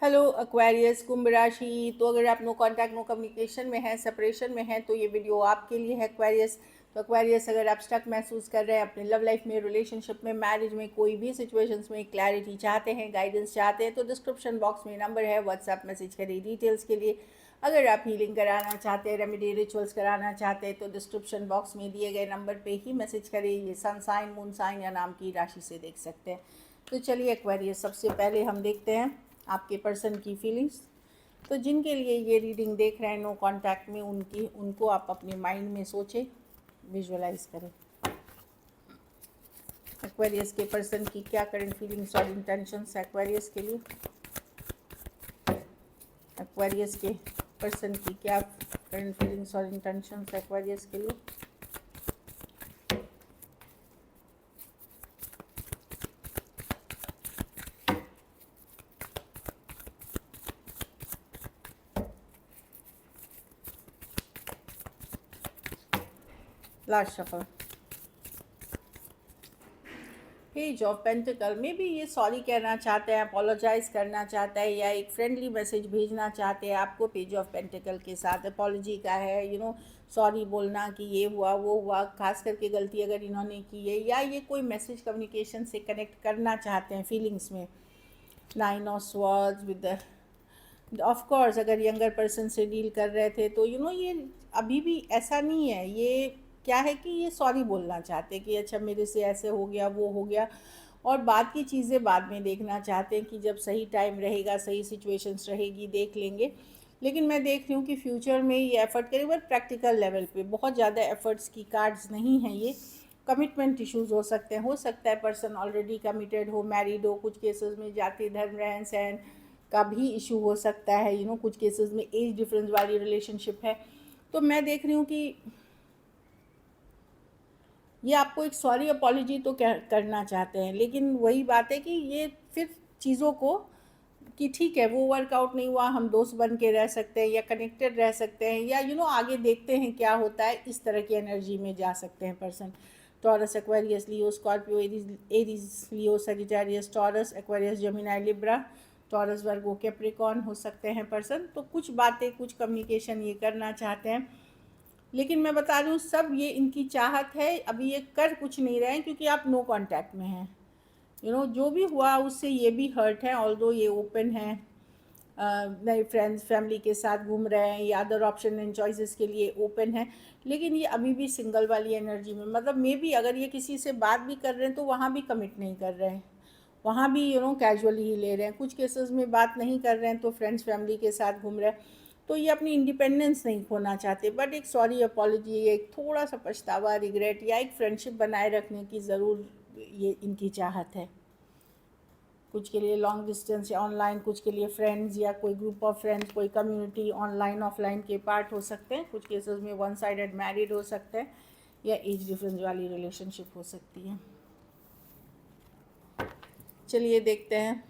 Hello Aquarius कुंभ राशि। तो अगर आप नो कांटेक्ट नो कम्युनिकेशन में हैं, सेपरेशन में हैं, तो ये वीडियो आपके लिए है एक्वेरियस। तो एक्वेरियस, अगर आप स्टक महसूस कर रहे हैं अपने लव लाइफ में, रिलेशनशिप में, मैरिज में, कोई भी सिचुएशंस में क्लैरिटी चाहते हैं, गाइडेंस चाहते हैं, तो डिस्क्रिप्शन बॉक्स में नंबर है, व्हाट्सएप मैसेज करिए डिटेल्स के लिए। अगर आप हीलिंग कराना चाहते हैं, रेमेडी रिचुअल्स कराना चाहते हैं, तो डिस्क्रिप्शन बॉक्स में दिए गए नंबर पे ही मैसेज करिए। ये सन साइन, मून साइन या नाम की राशि से देख सकते हैं। तो चलिए एक्वेरियस, सबसे पहले हम देखते हैं आपके पर्सन की फीलिंग्स। तो जिनके लिए ये रीडिंग देख रहे हैं नो कांटेक्ट में, उनको आप अपने माइंड में सोचें, विजुअलाइज करें। एक्वेरियस के पर्सन की क्या करंट फीलिंग्स और इंटेंशंस एक्वेरियस के लिए। एक्वेरियस के पर्सन की क्या करंट फीलिंग्स और इंटेंशंस एक्वेरियस के लिए। Last shuffle, page of pentacle में भी ये सॉरी कहना चाहते हैं, अपोलोजाइज करना चाहता है, या एक फ्रेंडली मैसेज भेजना चाहते हैं आपको। पेज ऑफ पेंटिकल के साथ अपॉलोजी का है, सॉरी बोलना कि ये हुआ वो हुआ, खास करके गलती अगर इन्होंने की है, या ये कोई मैसेज कम्युनिकेशन से कनेक्ट करना चाहते हैं फीलिंग्स में। 9 of swords with of course, अगर यंगर पर्सन से डील कर रहे थे तो ये अभी भी ऐसा नहीं है। ये क्या है कि ये सॉरी बोलना चाहते हैं कि अच्छा मेरे से ऐसे हो गया वो हो गया, और बाद की चीज़ें बाद में देखना चाहते हैं कि जब सही टाइम रहेगा, सही सिचुएशंस रहेगी, देख लेंगे। लेकिन मैं देख रही हूँ कि फ्यूचर में ये एफ़र्ट करें, बट प्रैक्टिकल लेवल पे बहुत ज़्यादा एफ़र्ट्स की कार्ड्स नहीं हैं ये। कमिटमेंट इश्यूज हो सकते हैं, हो सकता है पर्सन ऑलरेडी कमिटेड हो, मैरिड हो, कुछ केसेस में जाति धर्म रहन सहन का भी इशू हो सकता है। कुछ केसेस में एज डिफरेंस वाली रिलेशनशिप है। तो मैं देख रही हूँ कि ये आपको एक सॉरी अपॉलॉजी तो करना चाहते हैं, लेकिन वही बात है कि ये फिर चीज़ों को कि ठीक है वो वर्कआउट नहीं हुआ, हम दोस्त बन के रह सकते हैं या कनेक्टेड रह सकते हैं, या आगे देखते हैं क्या होता है, इस तरह की एनर्जी में जा सकते हैं person. Taurus, Aquarius, Leo, Scorpio, Aries, Leo, Sagittarius, Taurus, Aquarius, Gemini, Libra, Taurus, Virgo, Capricorn हो सकते हैं पर्सन। तो कुछ बातें, कुछ कम्युनिकेशन ये करना चाहते हैं, लेकिन मैं बता रही हूँ सब ये इनकी चाहत है। अभी ये कर कुछ नहीं रहे हैं क्योंकि आप नो कांटेक्ट में हैं। जो भी हुआ उससे ये भी हर्ट है, ऑल्दो ये ओपन है, नए फ्रेंड्स फैमिली के साथ घूम रहे हैं, या अदर ऑप्शन एंड चॉइसेस के लिए ओपन है, लेकिन ये अभी भी सिंगल वाली एनर्जी में, मतलब मे बी अगर ये किसी से बात भी कर रहे हैं तो वहाँ भी कमिट नहीं कर रहे हैं, वहाँ भी कैजुअली ही ले रहे हैं। कुछ केसेस में बात नहीं कर रहे हैं तो फ्रेंड्स फैमिली के साथ घूम रहे हैं। तो ये अपनी इंडिपेंडेंस नहीं खोना चाहते, बट एक सॉरी अपॉलॉजी, एक थोड़ा सा पछतावा, रिग्रेट, या एक फ्रेंडशिप बनाए रखने की ज़रूर ये इनकी चाहत है। कुछ के लिए लॉन्ग डिस्टेंस या ऑनलाइन, कुछ के लिए फ्रेंड्स या कोई ग्रुप ऑफ फ्रेंड्स, कोई कम्युनिटी ऑनलाइन ऑफलाइन के पार्ट हो सकते हैं। कुछ केसेस में वन साइडेड मैरिड हो सकते हैं, या एज डिफरेंस वाली रिलेशनशिप हो सकती है। चलिए देखते हैं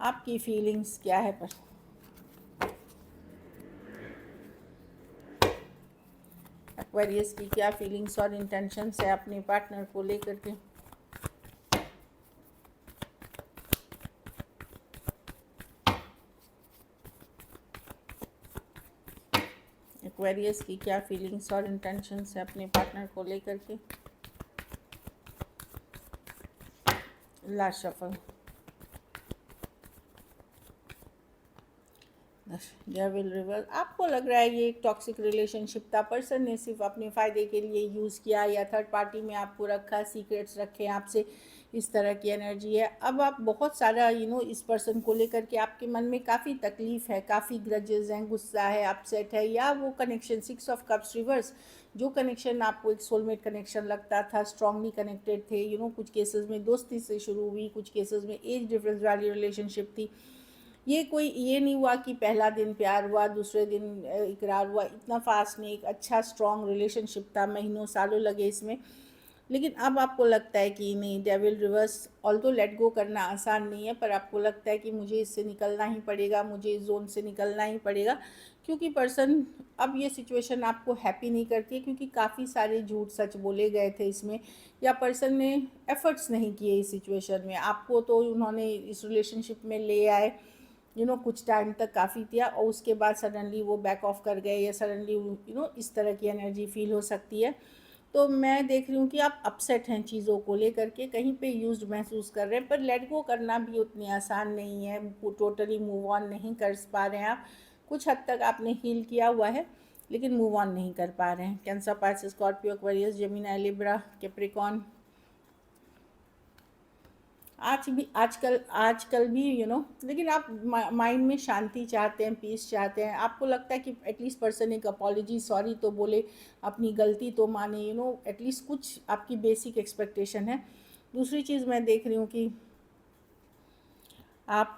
आपकी फीलिंग्स क्या है पर एक्वेरियस की क्या फीलिंग्स और इंटेंशंस है अपने पार्टनर को लेकर के। एक्वेरियस की क्या फीलिंग्स और इंटेंशंस है अपने पार्टनर को लेकर के। Last shuffle, devil river. आपको लग रहा है ये एक टॉक्सिक रिलेशनशिप था, पर्सन ने सिर्फ अपने फ़ायदे के लिए यूज़ किया, या थर्ड पार्टी में आपको रखा, सीक्रेट्स रखे आपसे, इस तरह की एनर्जी है। अब आप बहुत सारा इस पर्सन को लेकर के आपके मन में काफ़ी तकलीफ़ है, काफ़ी ग्रजेस हैं, गुस्सा है, अपसेट है, या वो कनेक्शन 6 ऑफ कप्स रिवर्स, जो कनेक्शन आपको एक सोलमेट कनेक्शन लगता था, स्ट्रांगली कनेक्टेड थे, कुछ केसेस में दोस्ती से शुरू हुई, कुछ केसेस में एज डिफरेंस वाली रिलेशनशिप थी। ये नहीं हुआ कि पहला दिन प्यार हुआ, दूसरे दिन इकरार हुआ, इतना फास्ट नहीं, एक अच्छा स्ट्रॉन्ग रिलेशनशिप था, महीनों सालों लगे इसमें। लेकिन अब आपको लगता है कि नहीं, devil reverse, although let go करना आसान नहीं है, पर आपको लगता है कि मुझे इससे निकलना ही पड़ेगा, मुझे इस जोन से निकलना ही पड़ेगा, क्योंकि पर्सन, अब ये सिचुएशन आपको हैप्पी नहीं करती है, क्योंकि काफ़ी सारे झूठ सच बोले गए थे इसमें, या पर्सन ने एफर्ट्स नहीं किए इस सिचुएशन में। आपको तो उन्होंने इस रिलेशनशिप में ले आए, कुछ टाइम तक काफ़ी दिया, और उसके बाद सडनली वो बैक ऑफ कर गए, या सडनली इस तरह की एनर्जी फील हो सकती है। तो मैं देख रही हूँ कि आप अपसेट हैं चीज़ों को लेकर के, कहीं पे यूज्ड महसूस कर रहे हैं, पर लेट गो करना भी उतनी आसान नहीं है, टोटली मूव ऑन नहीं कर पा रहे हैं आप। कुछ हद तक आपने हील किया हुआ है, लेकिन मूव ऑन नहीं कर पा रहे हैं। Cancer, Pisces, Scorpio, Aquarius, Gemini, Libra, Capricorn. आजकल भी लेकिन आप माइंड में शांति चाहते हैं, पीस चाहते हैं। आपको लगता है कि एटलीस्ट पर्सन एक अपॉलॉजी, सॉरी तो बोले, अपनी गलती तो माने, एटलीस्ट कुछ आपकी बेसिक एक्सपेक्टेशन है। दूसरी चीज़ मैं देख रही हूँ कि आप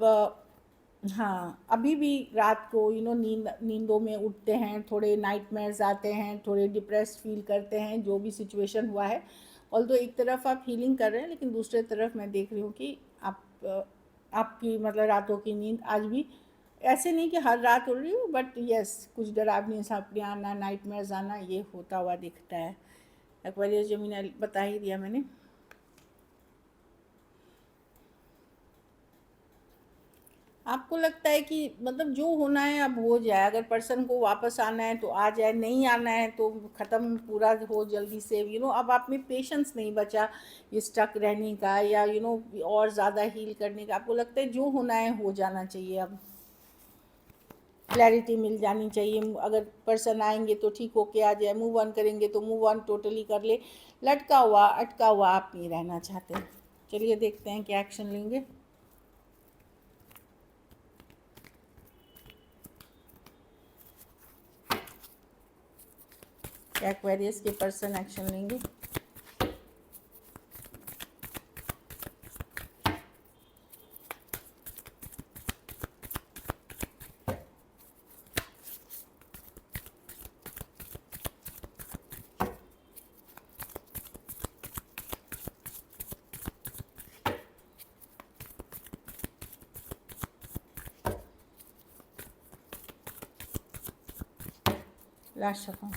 हाँ, अभी भी रात को नींदों में उठते हैं, थोड़े नाइटमेयर्स आते हैं, थोड़े डिप्रेस्ड फील करते हैं, जो भी सिचुएशन हुआ है। ऑल्दो एक तरफ आप हीलिंग कर रहे हैं, लेकिन दूसरे तरफ मैं देख रही हूँ कि आपकी मतलब रातों की नींद आज भी, ऐसे नहीं कि हर रात हो रही हो, बट यस, कुछ डरावनी सपने आना, नाइटमेयर्स आना, ये होता हुआ दिखता है। एक्वेरियस, जेमिनी बता ही दिया मैंने। आपको लगता है कि मतलब जो होना है अब हो जाए, अगर पर्सन को वापस आना है तो आ जाए, नहीं आना है तो ख़त्म, पूरा हो जल्दी से। अब आप में पेशेंस नहीं बचा ये स्टक रहने का, या और ज़्यादा हील करने का। आपको लगता है जो होना है हो जाना चाहिए, अब क्लैरिटी मिल जानी चाहिए। अगर पर्सन आएंगे तो ठीक होके आ जाए, मूव ऑन करेंगे तो मूव ऑन टोटली कर ले। लटका हुआ, अटका हुआ आप नहीं रहना चाहते। चलिए देखते हैं क्या एक्शन लेंगे। क्या एक्वेरियस के पर्सन एक्शन लेंगे? लास्ट सफा,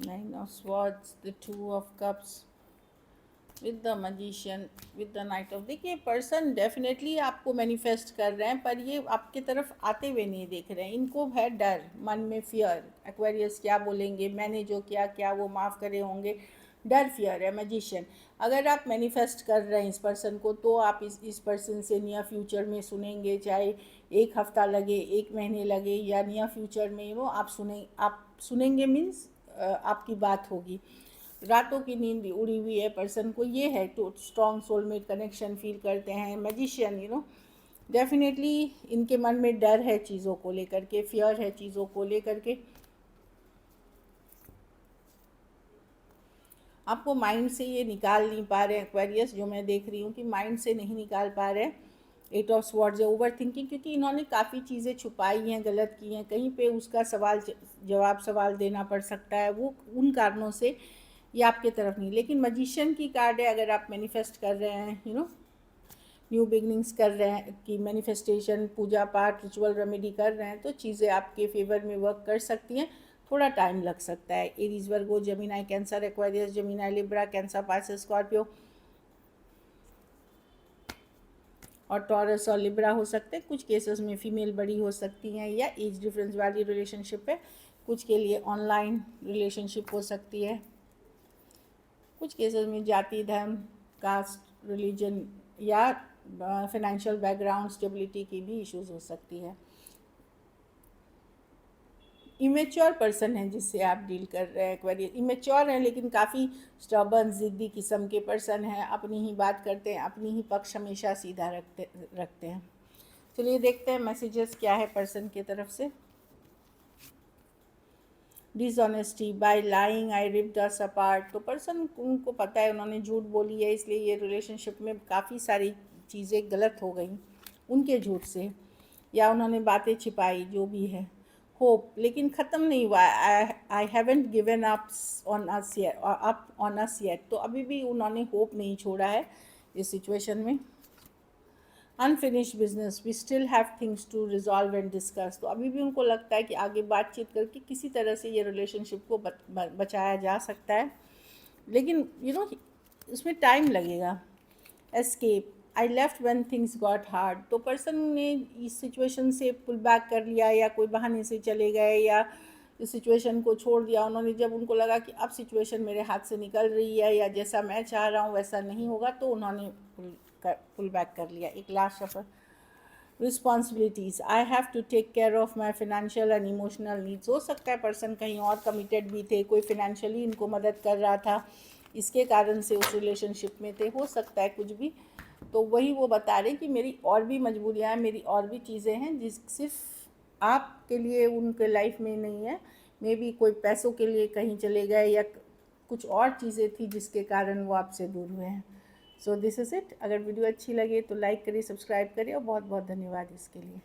nine of swords, the two of cups, with the magician, with the night of. देखिए पर्सन डेफिनेटली आपको मैनिफेस्ट कर रहे हैं, पर ये आपके तरफ आते हुए नहीं देख रहे हैं। इनको है डर, मन में फियर। एक्वेरियस क्या बोलेंगे, मैंने जो किया क्या वो माफ़ करे होंगे, डर, फियर है। मैजिशियन, अगर आप मैनिफेस्ट कर रहे हैं इस पर्सन को, तो आप इस पर्सन से नियर फ्यूचर में सुनेंगे, चाहे एक हफ्ता लगे, एक महीने लगे, या नियर फ्यूचर में आप सुनेंगे मीन्स आपकी बात होगी। रातों की नींद उड़ी हुई है पर्सन को, ये है तो स्ट्रॉन्ग सोलमेट कनेक्शन फील करते हैं। मैजिशियन, डेफिनेटली इनके मन में डर है चीज़ों को लेकर के, फियर है चीज़ों को लेकर के। आपको माइंड से ये निकाल नहीं पा रहे हैं एक्वेरियस, जो मैं देख रही हूँ कि माइंड से नहीं निकाल पा रहे हैं। एट ऑफ स्वॉर्ड्स है, ओवर थिंकिंग, क्योंकि इन्होंने काफ़ी चीज़ें छुपाई हैं, गलत की हैं, कहीं पे उसका सवाल देना पड़ सकता है, वो उन कारणों से ये आपके तरफ नहीं। लेकिन मजिशियन की कार्ड है, अगर आप मैनिफेस्ट कर रहे हैं, न्यू बिगनिंग्स कर रहे हैं, कि मैनिफेस्टेशन, पूजा पाठ, रिचुअल रेमेडी कर रहे हैं, तो चीज़ें आपके फेवर में वर्क कर सकती हैं। थोड़ा टाइम लग सकता है। Aries, Virgo, Gemini, Cancer, Aquarius, Gemini, Libra, Cancer, Pisces, Scorpio और टॉरस और लिब्रा हो सकते हैं। कुछ केसेस में फीमेल बड़ी हो सकती हैं, या एज डिफरेंस वाली रिलेशनशिप है। कुछ के लिए ऑनलाइन रिलेशनशिप हो सकती है। कुछ केसेस में जाति, धर्म, कास्ट, रिलीजन या फाइनेंशियल बैकग्राउंड, स्टेबिलिटी की भी इश्यूज हो सकती है। इमेच्योर पर्सन है जिससे आप डील कर रहे हैं एक्वेरियस, इमेच्योर है, लेकिन काफ़ी स्टबर्न, ज़िद्दी किस्म के पर्सन हैं, अपनी ही बात करते हैं, अपनी ही पक्ष हमेशा सीधा रखते हैं। चलिए देखते हैं मैसेजेस क्या है पर्सन की तरफ से। डिसऑनेस्टी, बाय लाइंग आई रिप्ड अस अपार्ट। तो पर्सन, उनको पता है उन्होंने झूठ बोली है, इसलिए ये रिलेशनशिप में काफ़ी सारी चीज़ें गलत हो गई उनके झूठ से, या उन्होंने बातें छिपाई, जो भी है। होप, लेकिन ख़त्म नहीं हुआ। I haven't given up on us yet. तो अभी भी उन्होंने होप नहीं छोड़ा है इस सिचुएशन में। Unfinished business, we still have things to resolve and discuss. तो अभी भी उनको लगता है कि आगे बातचीत करके किसी तरह से ये रिलेशनशिप को बचाया जा सकता है, लेकिन इसमें टाइम लगेगा। Escape, I left when things got hard. तो पर्सन ने इस सिचुएशन से पुल बैक कर लिया, या कोई बहाने से चले गए, या इस सिचुएशन को छोड़ दिया उन्होंने। जब उनको लगा कि अब सिचुएशन मेरे हाथ से निकल रही है, या जैसा मैं चाह रहा हूँ वैसा नहीं होगा, तो उन्होंने पुल बैक कर लिया। एक लास्ट सफर, responsibilities, I have to take care of my financial and emotional needs. हो सकता है पर्सन कहीं और कमिटेड भी थे, कोई फिनेंशियली इनको मदद कर रहा था, इसके कारण से उस रिलेशनशिप में थे, हो सकता है कुछ भी। तो वही वो बता रहे कि मेरी और भी मजबूरियाँ हैं, मेरी और भी चीज़ें हैं जिस सिर्फ आपके लिए उनके लाइफ में नहीं है। मे बी कोई पैसों के लिए कहीं चले गए, या कुछ और चीज़ें थी जिसके कारण वो आपसे दूर हुए हैं। So this is it. अगर वीडियो अच्छी लगे तो लाइक करिए, सब्सक्राइब करिए, और बहुत बहुत धन्यवाद इसके लिए।